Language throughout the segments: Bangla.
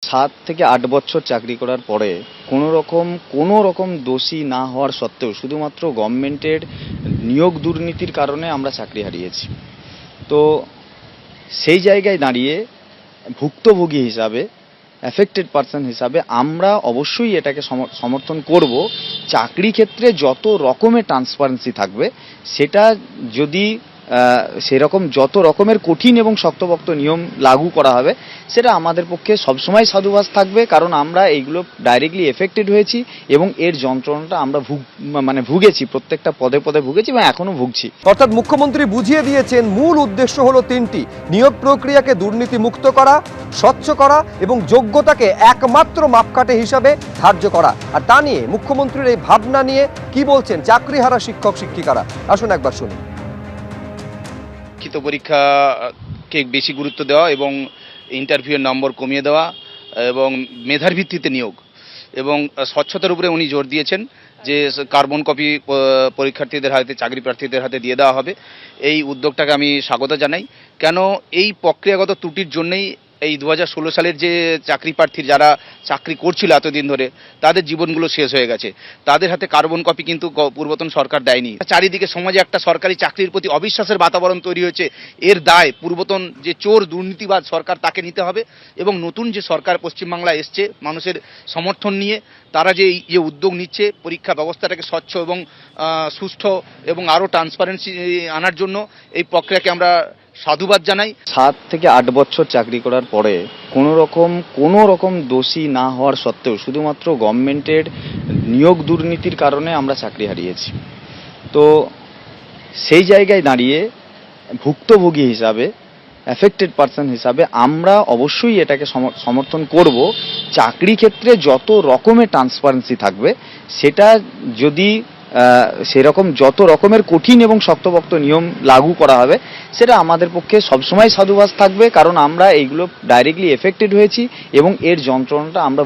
7 থেকে 8 বছর চাকরি করার পরে কোনো রকম দোষী না হওয়ার সত্ত্বেও শুধুমাত্র গভর্নমেন্টের নিয়োগ দুর্নীতির কারণে আমরা চাকরি হারিয়েছি। তো সেই জায়গায় দাঁড়িয়ে ভুক্তভোগী হিসাবে, অ্যাফেক্টেড পারসন হিসাবে আমরা অবশ্যই এটাকে সমর্থন করব। চাকরি ক্ষেত্রে যত রকমের ট্রান্সপারেন্সি থাকবে, সেটা যদি সেরকম যত রকমের কঠিন এবং শক্তপোক্ত নিয়ম লাগু করা হবে, সেটা আমাদের পক্ষে সবসময় সাধুবাদ থাকবে। কারণ আমরা এইগুলো ডাইরেক্টলি এফেক্টেড হয়েছি এবং এর যন্ত্রণাটা আমরা ভুগেছি, প্রত্যেকটা পদে পদে ভুগেছি এবং এখনো ভুগছি। অর্থাৎ মুখ্যমন্ত্রী বুঝিয়ে দিয়েছেন মূল উদ্দেশ্য হলো তিনটি: নিয়োগ প্রক্রিয়াকে দুর্নীতি মুক্ত করা, স্বচ্ছ করা এবং যোগ্যতাকে একমাত্র মাপকাঠি হিসাবে ধার্য করা। আর তা নিয়ে মুখ্যমন্ত্রীর এই ভাবনা নিয়ে কি বলছেন চাকরিহারা শিক্ষক শিক্ষিকারা, আসুন একবার শুনি। লিখিত পরীক্ষাকে বেশি গুরুত্ব দেওয়া এবং ইন্টারভিউয়ের নম্বর কমিয়ে দেওয়া এবং মেধার ভিত্তিতে নিয়োগ এবং স্বচ্ছতার উপরে উনি জোর দিয়েছেন যে কার্বন কপি পরীক্ষার্থীদের হাতে, চাকরি প্রার্থীদের হাতে দিয়ে দেওয়া হবে। এই উদ্যোগটাকে আমি স্বাগত জানাই। কেন এই প্রক্রিয়াগত ত্রুটির জন্যই এই 2016 সালের যে চাকরি প্রার্থী যারা চাকরি করছিল এতদিন ধরে, তাদের জীবনগুলো শেষ হয়ে গেছে। তাদের হাতে কার্বন কপি কিন্তু পূর্বতন সরকার দেয়নি। চারিদিকে সমাজে একটা সরকারি চাকরির প্রতি অবিশ্বাসের বাতাবরণ তৈরি হয়েছে। এর দায় পূর্বতন যে চোর দুর্নীতিবাদ সরকার, তাকে নিতে হবে। এবং নতুন যে সরকার পশ্চিমবাংলায় এসছে মানুষের সমর্থন নিয়ে, তারা যে এই যে উদ্যোগ নিচ্ছে পরীক্ষা ব্যবস্থাটাকে স্বচ্ছ এবং সুষ্ঠু এবং আরও ট্রান্সপারেন্সি আনার জন্য, এই প্রক্রিয়াকে আমরা সাধুবাদ জানাই। 7 থেকে 8 বছর চাকরি করার পরে কোনো রকম দোষী না হওয়ার সত্ত্বেও শুধুমাত্র গভর্নমেন্টের নিয়োগ দুর্নীতির কারণে আমরা চাকরি হারিয়েছি। তো সেই জায়গায় দাঁড়িয়ে ভুক্তভোগী হিসাবে, অ্যাফেক্টেড পারসন হিসাবে আমরা অবশ্যই এটাকে সমর্থন করব। চাকরি ক্ষেত্রে যত রকমের ট্রান্সপারেন্সি থাকবে, সেটা যদি সেরকম যত রকমের কঠিন এবং শক্তপোক্ত নিয়ম লাগু করা হবে, সেটা আমাদের পক্ষে সবসময় সাধুবাদ থাকবে। কারণ আমরা এইগুলো ডাইরেক্টলি এফেক্টেড হয়েছি এবং এর যন্ত্রণাটা আমরা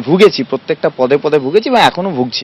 ভুগেছি, প্রত্যেকটা পদে পদে ভুগেছি এবং এখনো ভুগছি।